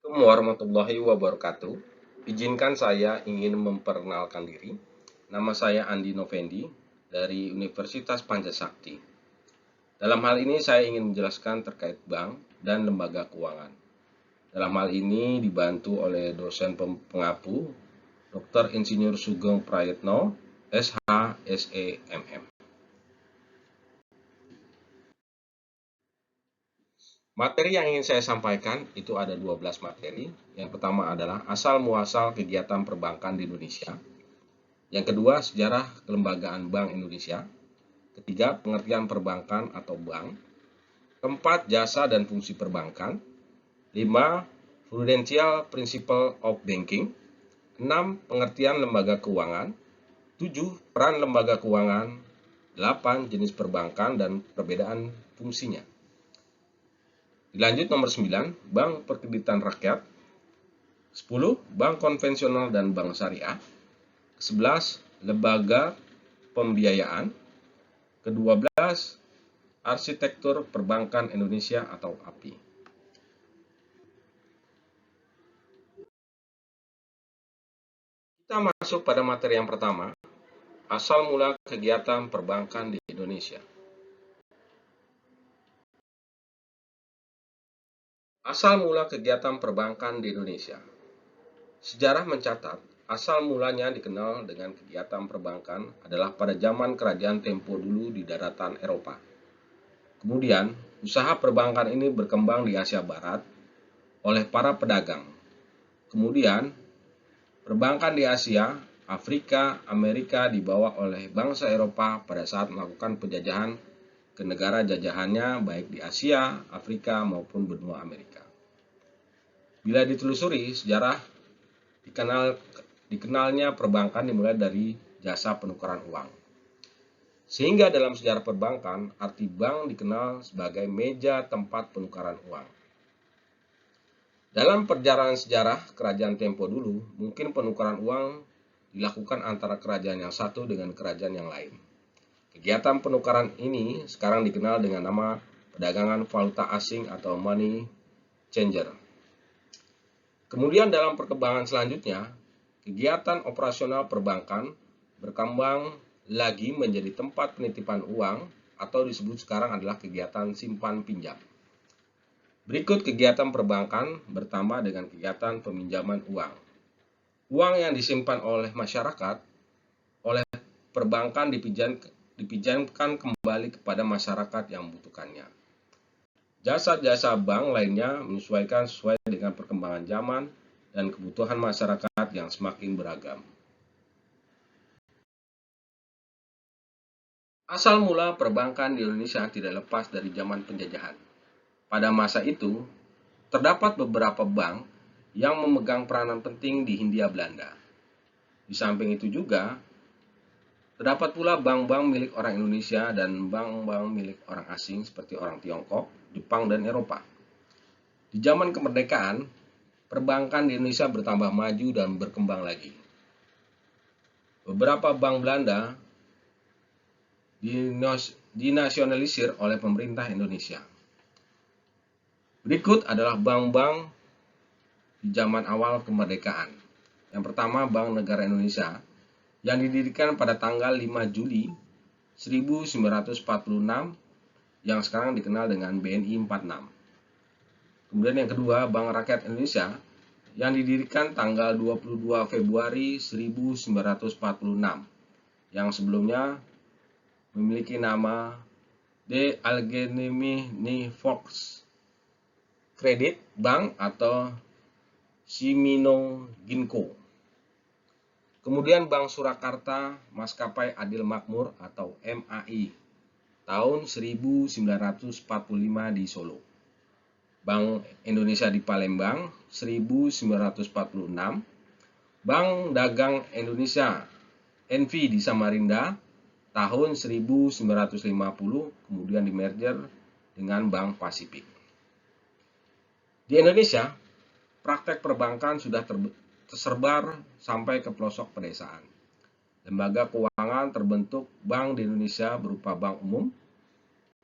Assalamualaikum warahmatullahi wabarakatuh. Izinkan saya ingin memperkenalkan diri. Nama saya Andi Novendi dari Universitas Pancasakti. Dalam hal ini saya ingin menjelaskan terkait bank dan lembaga keuangan. Dalam hal ini dibantu oleh dosen pengapu, Dr. Insinyur Sugeng Prayitno, SH, SE, MM. Materi yang ingin saya sampaikan itu ada 12 materi. Yang pertama adalah asal-muasal kegiatan perbankan di Indonesia. Yang kedua, sejarah kelembagaan Bank Indonesia. Ketiga, pengertian perbankan atau bank. Keempat, jasa dan fungsi perbankan. 5, Prudential Principle of Banking. 6, pengertian lembaga keuangan. 7, peran lembaga keuangan. 8, jenis perbankan dan perbedaan fungsinya. Dilanjut nomor 9, bank perkreditan rakyat. 10, bank konvensional dan bank syariah. 11, lembaga pembiayaan. Ke-12, arsitektur perbankan Indonesia atau API. Kita masuk pada materi yang pertama, asal mula kegiatan perbankan di Indonesia. Asal mula kegiatan perbankan di Indonesia. Sejarah mencatat, asal mulanya dikenal dengan kegiatan perbankan adalah pada zaman kerajaan Tempo dulu di daratan Eropa. Kemudian, usaha perbankan ini berkembang di Asia Barat oleh para pedagang. Kemudian, perbankan di Asia, Afrika, Amerika dibawa oleh bangsa Eropa pada saat melakukan penjajahan ke negara jajahannya baik di Asia, Afrika maupun benua Amerika. Bila ditelusuri sejarah, dikenalnya perbankan dimulai dari jasa penukaran uang. Sehingga dalam sejarah perbankan, arti bank dikenal sebagai meja tempat penukaran uang. Dalam perjalanan sejarah kerajaan Tempo dulu, mungkin penukaran uang dilakukan antara kerajaan yang satu dengan kerajaan yang lain. Kegiatan penukaran ini sekarang dikenal dengan nama perdagangan valuta asing atau money changer. Kemudian dalam perkembangan selanjutnya, kegiatan operasional perbankan berkembang lagi menjadi tempat penitipan uang atau disebut sekarang adalah kegiatan simpan pinjam. Berikut kegiatan perbankan bertambah dengan kegiatan peminjaman uang. Uang yang disimpan oleh masyarakat oleh perbankan dipinjamkan kembali kepada masyarakat yang membutuhkannya. Jasa-jasa bank lainnya menyesuaikan sesuai dengan perkembangan zaman dan kebutuhan masyarakat yang semakin beragam. Asal mula perbankan di Indonesia tidak lepas dari zaman penjajahan. Pada masa itu, terdapat beberapa bank yang memegang peranan penting di Hindia Belanda. Di samping itu juga, terdapat pula bank-bank milik orang Indonesia dan bank-bank milik orang asing seperti orang Tiongkok, Jepang, dan Eropa. Di zaman kemerdekaan, perbankan di Indonesia bertambah maju dan berkembang lagi. Beberapa bank Belanda dinasionalisir oleh pemerintah Indonesia. Berikut adalah bank-bank di zaman awal kemerdekaan. Yang pertama, Bank Negara Indonesia yang didirikan pada tanggal 5 Juli 1946 yang sekarang dikenal dengan BNI 46. Kemudian yang kedua, Bank Rakyat Indonesia yang didirikan tanggal 22 Februari 1946 yang sebelumnya memiliki nama De Algemene Volks Kredit Bank atau Shimino Ginko. Kemudian Bank Surakarta Maskapai Adil Makmur atau MAI tahun 1945 di Solo. Bank Indonesia di Palembang 1946. Bank Dagang Indonesia NV di Samarinda tahun 1950 kemudian dimerger dengan Bank Pasifik. Di Indonesia, praktek perbankan sudah tersebar sampai ke pelosok pedesaan. Lembaga keuangan terbentuk bank di Indonesia berupa bank umum,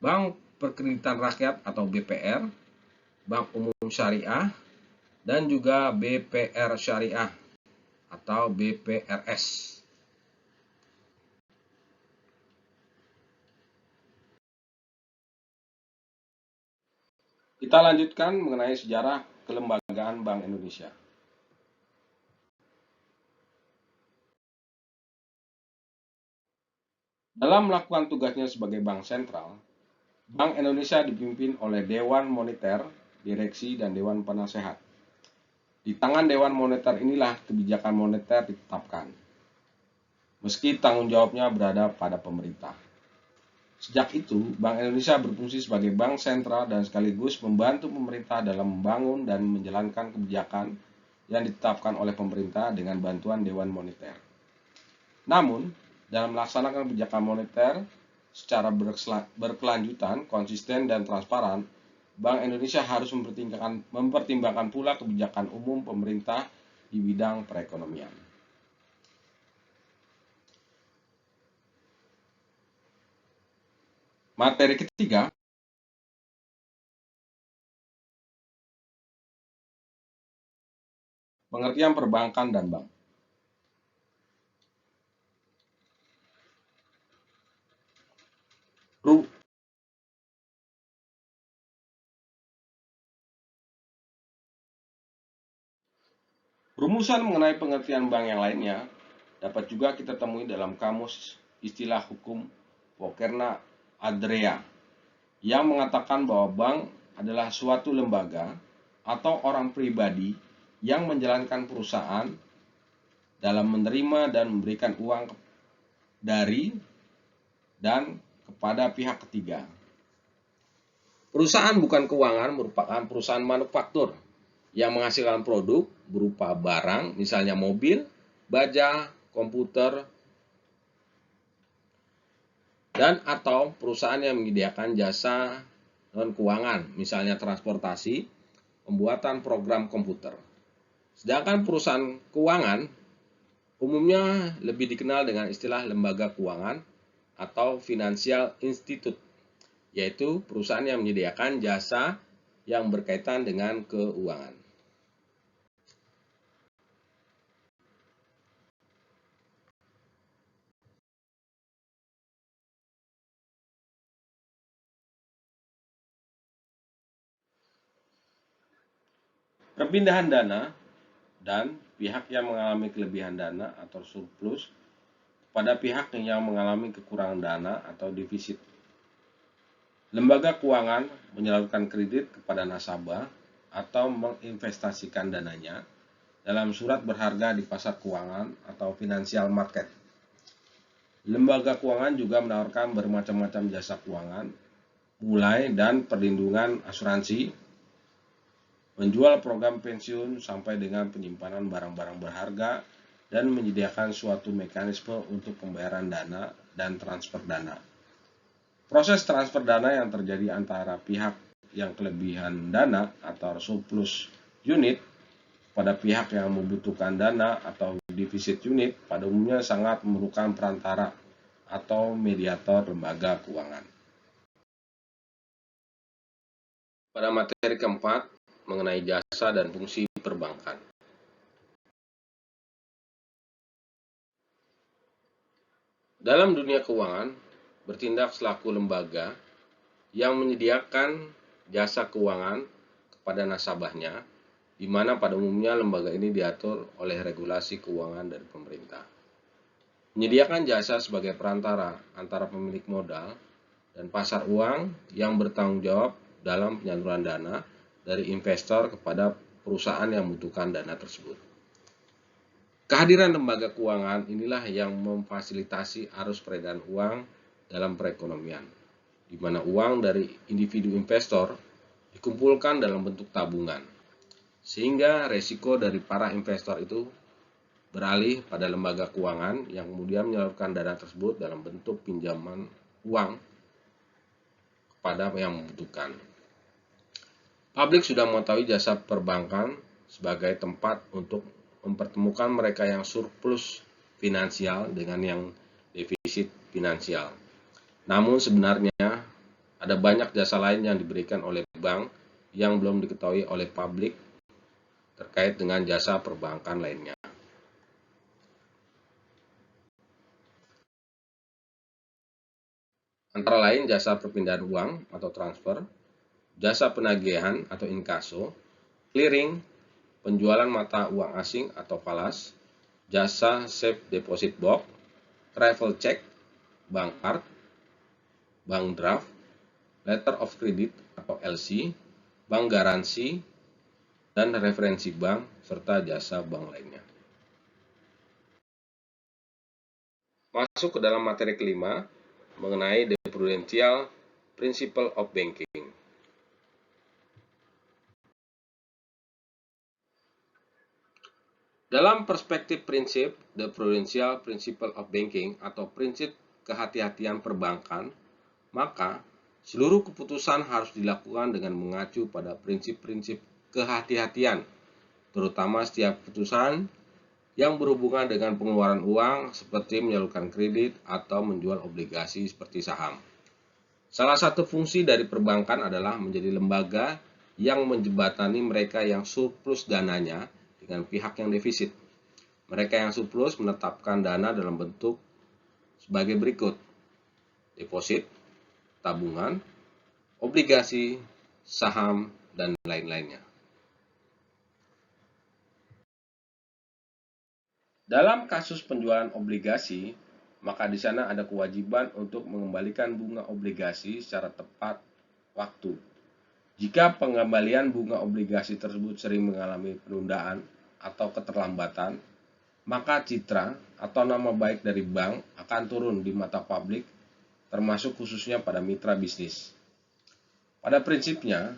bank perkreditan rakyat atau BPR, bank umum syariah, dan juga BPR Syariah atau BPRS. Kita lanjutkan mengenai sejarah kelembagaan Bank Indonesia. Dalam melakukan tugasnya sebagai bank sentral, Bank Indonesia dipimpin oleh Dewan Moneter, Direksi, dan Dewan Penasehat. Di tangan Dewan Moneter inilah kebijakan moneter ditetapkan, meski tanggung jawabnya berada pada pemerintah. Sejak itu, Bank Indonesia berfungsi sebagai bank sentral dan sekaligus membantu pemerintah dalam membangun dan menjalankan kebijakan yang ditetapkan oleh pemerintah dengan bantuan Dewan Moneter. Namun, dalam melaksanakan kebijakan moneter secara berkelanjutan, konsisten, dan transparan, Bank Indonesia harus mempertimbangkan pula kebijakan umum pemerintah di bidang perekonomian. Materi ketiga, pengertian perbankan dan bank. Rumusan mengenai pengertian bank yang lainnya dapat juga kita temui dalam Kamus Istilah Hukum Wokerna Adrea yang mengatakan bahwa bank adalah suatu lembaga atau orang pribadi yang menjalankan perusahaan dalam menerima dan memberikan uang dari dan kepada pihak ketiga. Perusahaan bukan keuangan merupakan perusahaan manufaktur yang menghasilkan produk berupa barang, misalnya mobil, baja, komputer, dan atau perusahaan yang menyediakan jasa non-keuangan, misalnya transportasi, pembuatan program komputer. Sedangkan perusahaan keuangan umumnya lebih dikenal dengan istilah lembaga keuangan atau financial institute, yaitu perusahaan yang menyediakan jasa yang berkaitan dengan keuangan. Perpindahan dana dan pihak yang mengalami kelebihan dana atau surplus pada pihak yang mengalami kekurangan dana atau defisit. Lembaga keuangan menyalurkan kredit kepada nasabah atau menginvestasikan dananya dalam surat berharga di pasar keuangan atau financial market. Lembaga keuangan juga menawarkan bermacam-macam jasa keuangan, mulai dan perlindungan asuransi, menjual program pensiun sampai dengan penyimpanan barang-barang berharga, dan menyediakan suatu mekanisme untuk pembayaran dana dan transfer dana. Proses transfer dana yang terjadi antara pihak yang kelebihan dana atau surplus unit pada pihak yang membutuhkan dana atau defisit unit pada umumnya sangat memerlukan perantara atau mediator lembaga keuangan. Pada materi keempat, mengenai jasa dan fungsi perbankan. Dalam dunia keuangan, bertindak selaku lembaga yang menyediakan jasa keuangan kepada nasabahnya, di mana pada umumnya lembaga ini diatur oleh regulasi keuangan dari pemerintah. Menyediakan jasa sebagai perantara antara pemilik modal dan pasar uang yang bertanggung jawab dalam penyaluran dana dari investor kepada perusahaan yang membutuhkan dana tersebut. Kehadiran lembaga keuangan inilah yang memfasilitasi arus peredaran uang dalam perekonomian, di mana uang dari individu investor dikumpulkan dalam bentuk tabungan, sehingga resiko dari para investor itu beralih pada lembaga keuangan yang kemudian menyalurkan dana tersebut dalam bentuk pinjaman uang kepada yang membutuhkan. Publik sudah mengetahui jasa perbankan sebagai tempat untuk mempertemukan mereka yang surplus finansial dengan yang defisit finansial. Namun sebenarnya ada banyak jasa lain yang diberikan oleh bank yang belum diketahui oleh publik terkait dengan jasa perbankan lainnya. Antara lain jasa perpindahan uang atau transfer, jasa penagihan atau inkaso, clearing, penjualan mata uang asing atau falas, jasa safe deposit box, travel check, bank card, bank draft, letter of credit atau LC, bank garansi, dan referensi bank, serta jasa bank lainnya. Masuk ke dalam materi kelima mengenai the prudential principle of banking. Dalam perspektif prinsip the prudential principle of banking atau prinsip kehati-hatian perbankan, maka seluruh keputusan harus dilakukan dengan mengacu pada prinsip-prinsip kehati-hatian, terutama setiap keputusan yang berhubungan dengan pengeluaran uang seperti menyalurkan kredit atau menjual obligasi seperti saham. Salah satu fungsi dari perbankan adalah menjadi lembaga yang menjembatani mereka yang surplus dananya dengan pihak yang defisit. Mereka yang surplus menetapkan dana dalam bentuk sebagai berikut: deposit, tabungan, obligasi, saham, dan lain-lainnya. Dalam kasus penjualan obligasi, maka di sana ada kewajiban untuk mengembalikan bunga obligasi secara tepat waktu. Jika pengembalian bunga obligasi tersebut sering mengalami penundaan atau keterlambatan, maka citra atau nama baik dari bank akan turun di mata publik, termasuk khususnya pada mitra bisnis. Pada prinsipnya,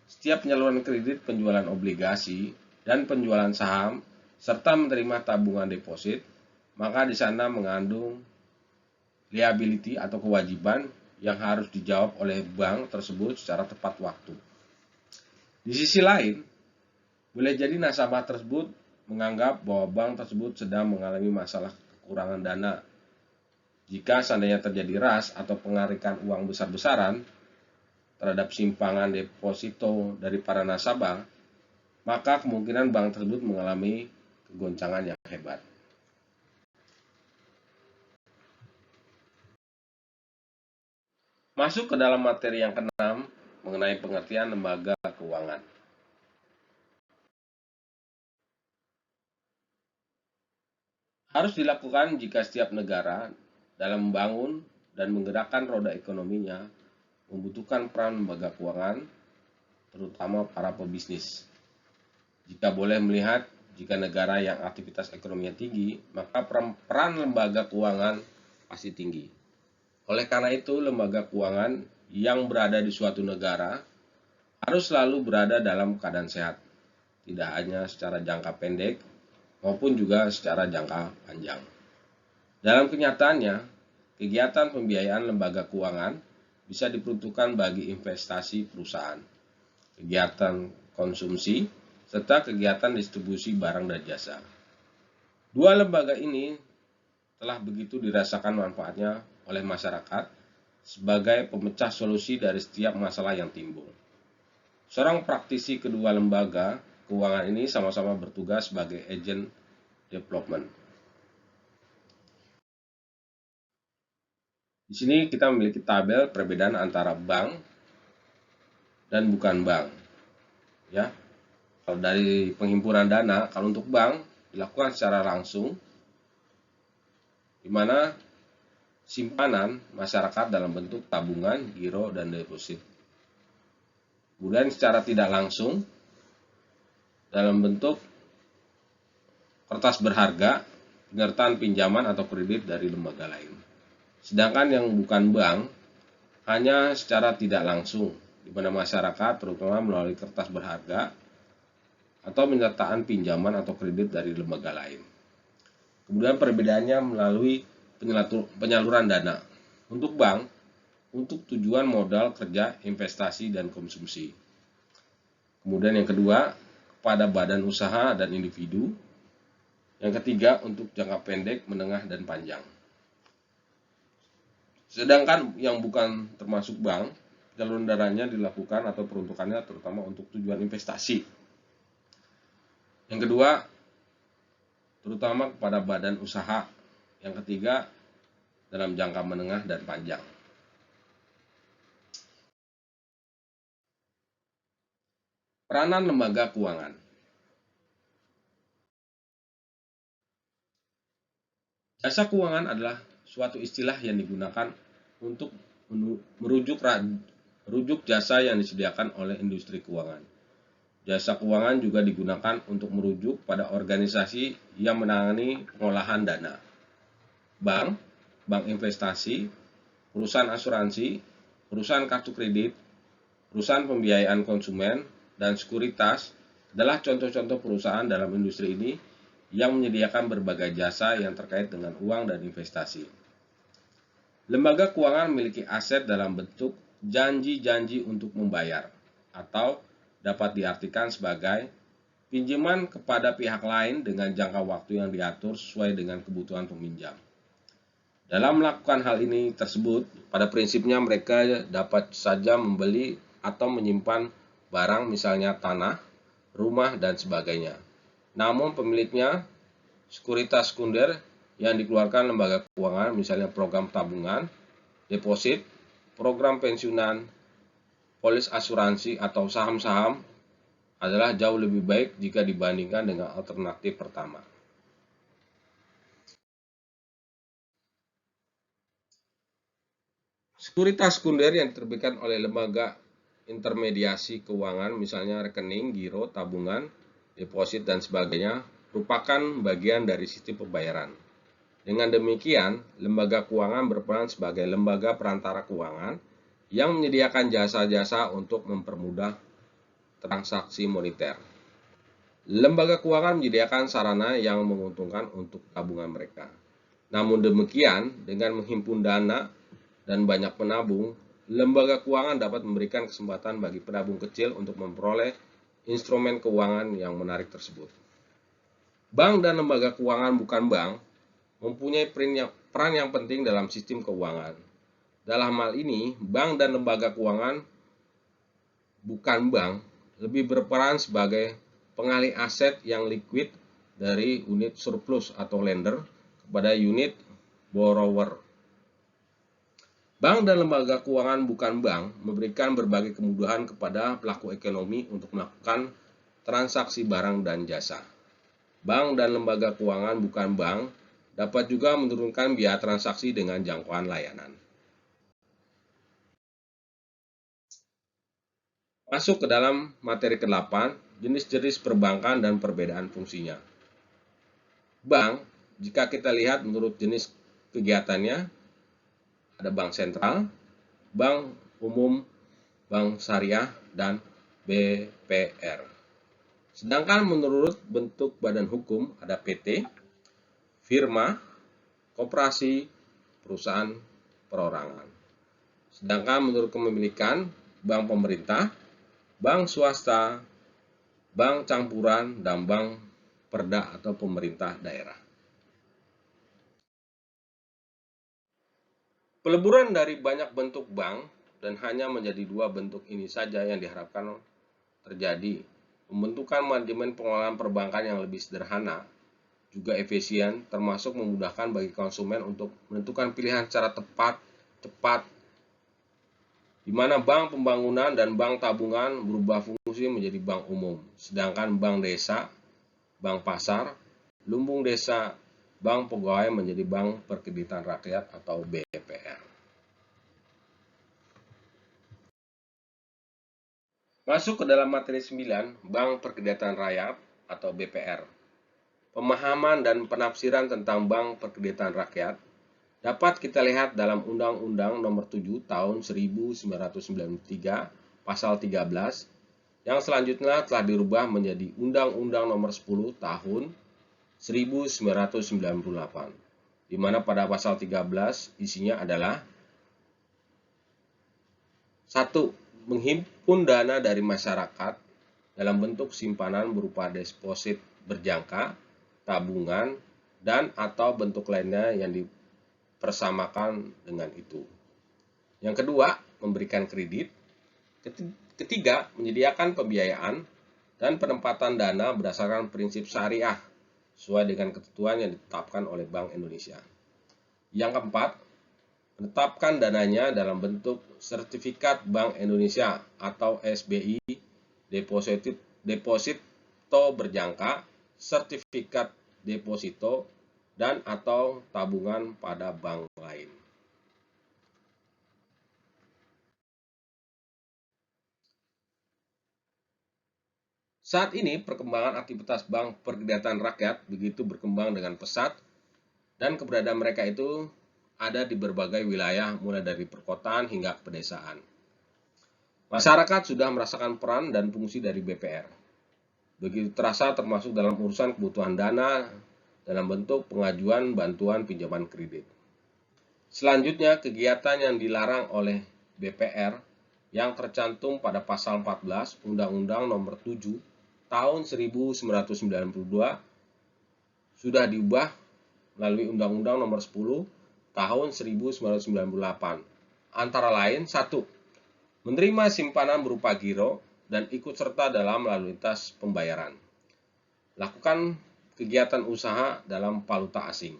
setiap penyaluran kredit, penjualan obligasi, dan penjualan saham serta menerima tabungan deposit, maka di sana mengandung liability atau kewajiban yang harus dijawab oleh bank tersebut secara tepat waktu. Di sisi lain, boleh jadi nasabah tersebut menganggap bahwa bank tersebut sedang mengalami masalah kekurangan dana. Jika seandainya terjadi ras atau pengarikan uang besar-besaran terhadap simpangan deposito dari para nasabah, maka kemungkinan bank tersebut mengalami kegoncangan yang hebat. Masuk ke dalam materi yang keenam mengenai pengertian lembaga keuangan. Harus dilakukan jika setiap negara dalam membangun dan menggerakkan roda ekonominya membutuhkan peran lembaga keuangan, terutama para pebisnis. Jika boleh melihat, jika negara yang aktivitas ekonominya tinggi, maka peran lembaga keuangan pasti tinggi. Oleh karena itu, lembaga keuangan yang berada di suatu negara harus selalu berada dalam keadaan sehat, tidak hanya secara jangka pendek maupun juga secara jangka panjang. Dalam kenyataannya, kegiatan pembiayaan lembaga keuangan bisa diperuntukkan bagi investasi perusahaan, kegiatan konsumsi, serta kegiatan distribusi barang dan jasa. Dua lembaga ini telah begitu dirasakan manfaatnya oleh masyarakat sebagai pemecah solusi dari setiap masalah yang timbul. Seorang praktisi kedua lembaga keuangan ini sama-sama bertugas sebagai agen development. Di sini kita memiliki tabel perbedaan antara bank dan bukan bank. Ya, kalau dari penghimpunan dana, kalau untuk bank dilakukan secara langsung, di mana simpanan masyarakat dalam bentuk tabungan, giro, dan deposit. Kemudian secara tidak langsung dalam bentuk kertas berharga, penyertaan pinjaman atau kredit dari lembaga lain. Sedangkan yang bukan bank hanya secara tidak langsung, di mana masyarakat terutama melalui kertas berharga atau penyertaan pinjaman atau kredit dari lembaga lain. Kemudian perbedaannya melalui penyaluran dana. Untuk bank, untuk tujuan modal kerja, investasi, dan konsumsi. Kemudian yang kedua, kepada badan usaha dan individu. Yang ketiga, untuk jangka pendek, menengah, dan panjang. Sedangkan yang bukan termasuk bank, penyaluran dananya dilakukan atau peruntukannya terutama untuk tujuan investasi. Yang kedua, terutama kepada badan usaha. Yang ketiga, dalam jangka menengah dan panjang. Peranan lembaga keuangan. Jasa keuangan adalah suatu istilah yang digunakan untuk merujuk jasa yang disediakan oleh industri keuangan. Jasa keuangan juga digunakan untuk merujuk pada organisasi yang menangani pengolahan dana. Bank, bank investasi, perusahaan asuransi, perusahaan kartu kredit, perusahaan pembiayaan konsumen, dan sekuritas adalah contoh-contoh perusahaan dalam industri ini yang menyediakan berbagai jasa yang terkait dengan uang dan investasi. Lembaga keuangan memiliki aset dalam bentuk janji-janji untuk membayar, atau dapat diartikan sebagai pinjaman kepada pihak lain dengan jangka waktu yang diatur sesuai dengan kebutuhan peminjam. Dalam melakukan hal ini tersebut, pada prinsipnya mereka dapat saja membeli atau menyimpan barang, misalnya tanah, rumah, dan sebagainya. Namun pemiliknya sekuritas sekunder yang dikeluarkan lembaga keuangan, misalnya program tabungan, deposit, program pensiunan, polis asuransi, atau saham-saham adalah jauh lebih baik jika dibandingkan dengan alternatif pertama. Sekuritas sekunder yang diterbitkan oleh lembaga intermediasi keuangan, misalnya rekening, giro, tabungan, deposit, dan sebagainya, merupakan bagian dari sistem pembayaran. Dengan demikian, lembaga keuangan berperan sebagai lembaga perantara keuangan yang menyediakan jasa-jasa untuk mempermudah transaksi moneter. Lembaga keuangan menyediakan sarana yang menguntungkan untuk tabungan mereka. Namun demikian, dengan menghimpun dana dan banyak penabung, lembaga keuangan dapat memberikan kesempatan bagi penabung kecil untuk memperoleh instrumen keuangan yang menarik tersebut. Bank dan lembaga keuangan bukan bank mempunyai peran yang penting dalam sistem keuangan. Dalam hal ini, bank dan lembaga keuangan bukan bank lebih berperan sebagai pengalih aset yang liquid dari unit surplus atau lender kepada unit borrower. Bank dan lembaga keuangan bukan bank memberikan berbagai kemudahan kepada pelaku ekonomi untuk melakukan transaksi barang dan jasa. Bank dan lembaga keuangan bukan bank dapat juga menurunkan biaya transaksi dengan jangkauan layanan. Masuk ke dalam materi ke-8, jenis-jenis perbankan dan perbedaan fungsinya. Bank, jika kita lihat menurut jenis kegiatannya, ada bank sentral, bank umum, bank syariah, dan BPR. Sedangkan menurut bentuk badan hukum ada PT, firma, koperasi, perusahaan perorangan. Sedangkan menurut kepemilikan, bank pemerintah, bank swasta, bank campuran, dan bank perda atau pemerintah daerah. Peleburan dari banyak bentuk bank dan hanya menjadi dua bentuk ini saja yang diharapkan terjadi. Pembentukan manajemen pengelolaan perbankan yang lebih sederhana, juga efisien, termasuk memudahkan bagi konsumen untuk menentukan pilihan secara tepat, cepat, di mana bank pembangunan dan bank tabungan berubah fungsi menjadi bank umum, sedangkan bank desa, bank pasar, lumbung desa, bank pegawai menjadi bank perkreditan rakyat atau BPR. Masuk ke dalam materi 9, Bank Perkreditan Rakyat atau BPR. Pemahaman dan penafsiran tentang Bank Perkreditan Rakyat dapat kita lihat dalam Undang-Undang Nomor 7 Tahun 1993 Pasal 13 yang selanjutnya telah dirubah menjadi Undang-Undang Nomor 10 Tahun 1998, di mana pada pasal 13 isinya adalah 1. Menghimpun dana dari masyarakat dalam bentuk simpanan berupa deposit berjangka, tabungan, dan atau bentuk lainnya yang dipersamakan dengan itu. Yang kedua, memberikan kredit. Ketiga, menyediakan pembiayaan. dan penempatan dana berdasarkan prinsip syariah sesuai dengan ketentuan yang ditetapkan oleh Bank Indonesia. Yang keempat, menetapkan dananya dalam bentuk sertifikat Bank Indonesia atau SBI, deposito berjangka, sertifikat deposito, dan atau tabungan pada bank lain. Saat ini perkembangan aktivitas bank perkreditan rakyat begitu berkembang dengan pesat dan keberadaan mereka itu ada di berbagai wilayah mulai dari perkotaan hingga pedesaan. Masyarakat sudah merasakan peran dan fungsi dari BPR. Begitu terasa termasuk dalam urusan kebutuhan dana dalam bentuk pengajuan bantuan pinjaman kredit. Selanjutnya, kegiatan yang dilarang oleh BPR yang tercantum pada pasal 14 Undang-Undang Nomor 7 Tahun 1992 sudah diubah melalui Undang-Undang Nomor 10 Tahun 1998. Antara lain, 1. Menerima simpanan berupa giro dan ikut serta dalam lalu lintas pembayaran. Lakukan kegiatan usaha dalam valuta asing.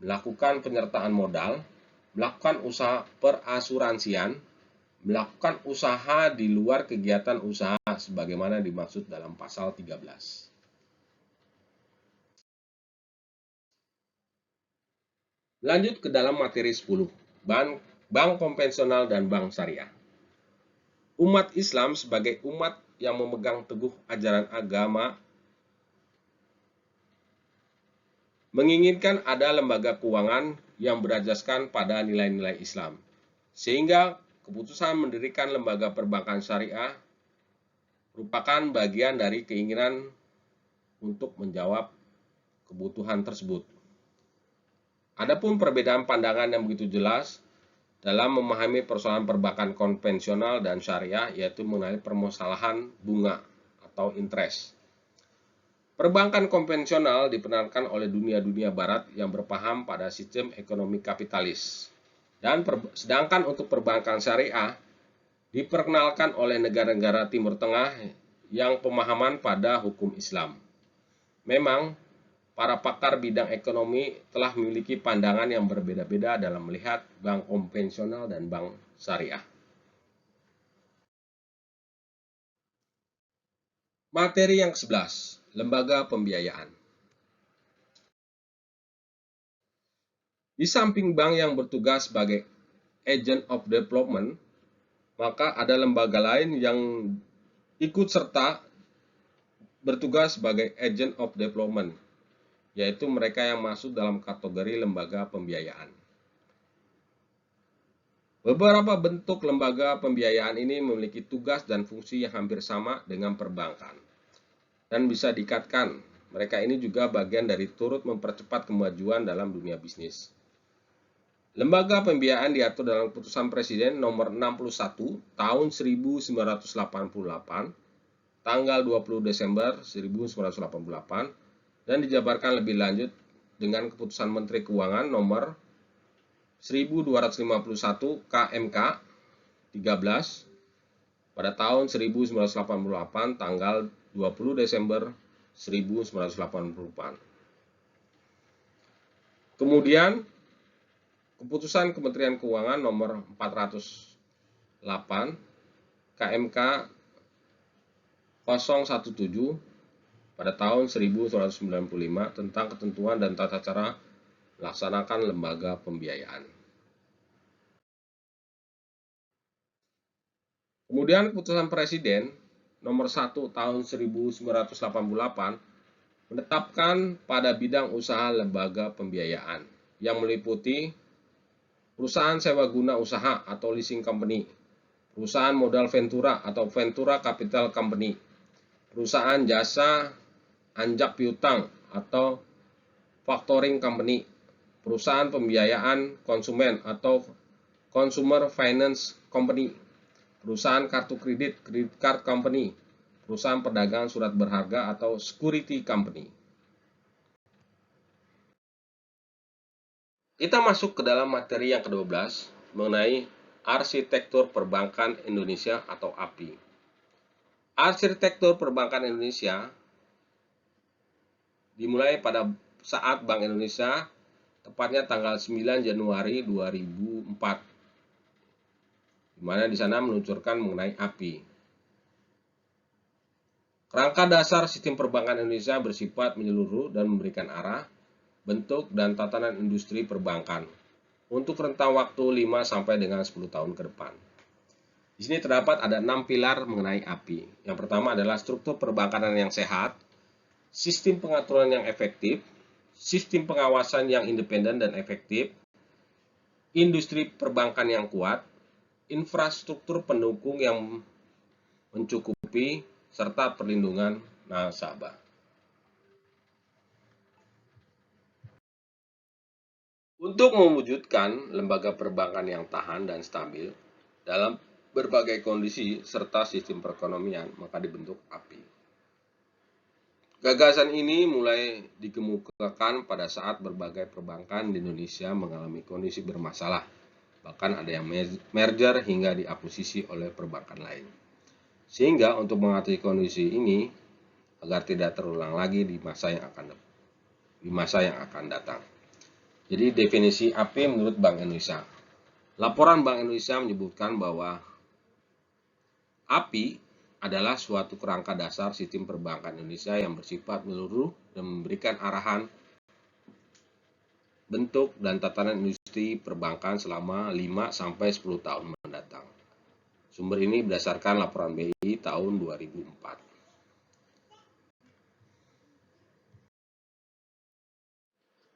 Melakukan penyertaan modal, melakukan usaha perasuransian, melakukan usaha di luar kegiatan usaha sebagaimana dimaksud dalam pasal 13. Lanjut ke dalam materi 10, bank konvensional dan bank syariah. Umat Islam sebagai umat yang memegang teguh ajaran agama menginginkan ada lembaga keuangan yang berasaskan pada nilai-nilai Islam. Sehingga keputusan mendirikan lembaga perbankan syariah merupakan bagian dari keinginan untuk menjawab kebutuhan tersebut. Adapun perbedaan pandangan yang begitu jelas dalam memahami persoalan perbankan konvensional dan syariah yaitu mengenai permasalahan bunga atau interest. Perbankan konvensional diperkenalkan oleh dunia barat yang berpaham pada sistem ekonomi kapitalis. Dan sedangkan untuk perbankan syariah diperkenalkan oleh negara-negara Timur Tengah yang pemahaman pada hukum Islam. Memang, para pakar bidang ekonomi telah memiliki pandangan yang berbeda-beda dalam melihat bank konvensional dan bank syariah. Materi yang ke-11, lembaga pembiayaan. Di samping bank yang bertugas sebagai agent of development, maka ada lembaga lain yang ikut serta bertugas sebagai agent of development, yaitu mereka yang masuk dalam kategori lembaga pembiayaan. Beberapa bentuk lembaga pembiayaan ini memiliki tugas dan fungsi yang hampir sama dengan perbankan dan bisa diikatkan. Mereka ini juga bagian dari turut mempercepat kemajuan dalam dunia bisnis. Lembaga pembiayaan diatur dalam Keputusan Presiden Nomor 61 Tahun 1988, tanggal 20 Desember 1988, dan dijabarkan lebih lanjut dengan Keputusan Menteri Keuangan Nomor 1251 KMK 13 pada tahun 1988, tanggal 20 Desember 1988. Kemudian Keputusan Kementerian Keuangan Nomor 408 KMK 017 pada tahun 1995 tentang ketentuan dan tata cara melaksanakan lembaga pembiayaan. Kemudian Keputusan Presiden Nomor 1 Tahun 1988 menetapkan pada bidang usaha lembaga pembiayaan yang meliputi perusahaan sewa guna usaha atau leasing company, perusahaan modal ventura atau ventura capital company, perusahaan jasa anjak piutang atau factoring company, perusahaan pembiayaan konsumen atau consumer finance company, perusahaan kartu kredit credit card company, perusahaan perdagangan surat berharga atau security company. Kita masuk ke dalam materi yang ke-12 mengenai arsitektur perbankan Indonesia atau API. Arsitektur perbankan Indonesia dimulai pada saat Bank Indonesia tepatnya tanggal 9 Januari 2004, di mana di sana meluncurkan mengenai API. Kerangka dasar sistem perbankan Indonesia bersifat menyeluruh dan memberikan arah, bentuk, dan tatanan industri perbankan untuk rentang waktu 5 sampai dengan 10 tahun ke depan. Di sini terdapat ada 6 pilar mengenai API. Yang pertama adalah struktur perbankan yang sehat, sistem pengaturan yang efektif, sistem pengawasan yang independen dan efektif, industri perbankan yang kuat, infrastruktur pendukung yang mencukupi, serta perlindungan nasabah. Untuk mewujudkan lembaga perbankan yang tahan dan stabil dalam berbagai kondisi serta sistem perekonomian, maka dibentuk API. Gagasan ini mulai dikemukakan pada saat berbagai perbankan di Indonesia mengalami kondisi bermasalah, bahkan ada yang merger hingga diakuisisi oleh perbankan lain. Sehingga untuk mengatasi kondisi ini agar tidak terulang lagi di masa yang akan datang. Jadi definisi API menurut Bank Indonesia. Laporan Bank Indonesia menyebutkan bahwa API adalah suatu kerangka dasar sistem perbankan Indonesia yang bersifat menyeluruh dan memberikan arahan, bentuk, dan tatanan industri perbankan selama 5 sampai 10 tahun mendatang. Sumber ini berdasarkan laporan BI tahun 2004.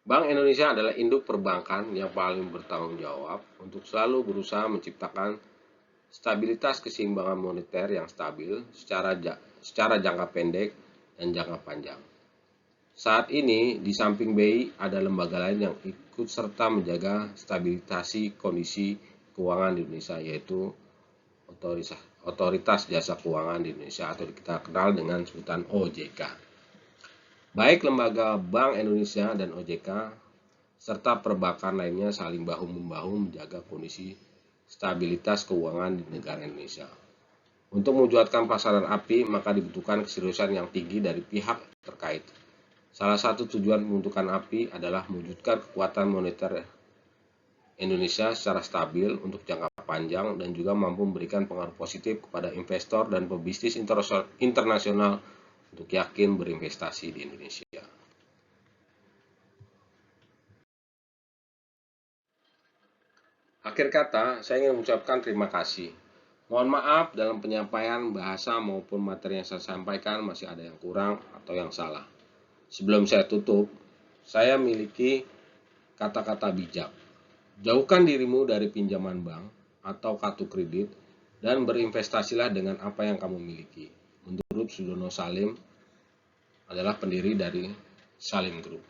Bank Indonesia adalah induk perbankan yang paling bertanggung jawab untuk selalu berusaha menciptakan stabilitas keseimbangan moneter yang stabil secara jangka pendek dan jangka panjang. Saat ini, di samping BI, ada lembaga lain yang ikut serta menjaga stabilisasi kondisi keuangan di Indonesia, yaitu Otoritas Jasa Keuangan di Indonesia atau kita kenal dengan sebutan OJK. Baik lembaga Bank Indonesia dan OJK serta perbankan lainnya saling bahu-membahu menjaga kondisi stabilitas keuangan di negara Indonesia. Untuk mewujudkan pasaran API, maka dibutuhkan keseriusan yang tinggi dari pihak terkait. Salah satu tujuan pembentukan API adalah mewujudkan kekuatan moneter Indonesia secara stabil untuk jangka panjang dan juga mampu memberikan pengaruh positif kepada investor dan pebisnis internasional untuk yakin berinvestasi di Indonesia. Akhir kata, saya ingin mengucapkan terima kasih. Mohon maaf dalam penyampaian bahasa maupun materi yang saya sampaikan masih ada yang kurang atau yang salah. Sebelum saya tutup, saya miliki kata-kata bijak. Jauhkan dirimu dari pinjaman bank atau kartu kredit dan berinvestasilah dengan apa yang kamu miliki. Menurut Sudono Salim adalah pendiri dari Salim Group.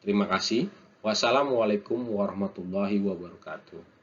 Terima kasih. Wassalamualaikum warahmatullahi wabarakatuh.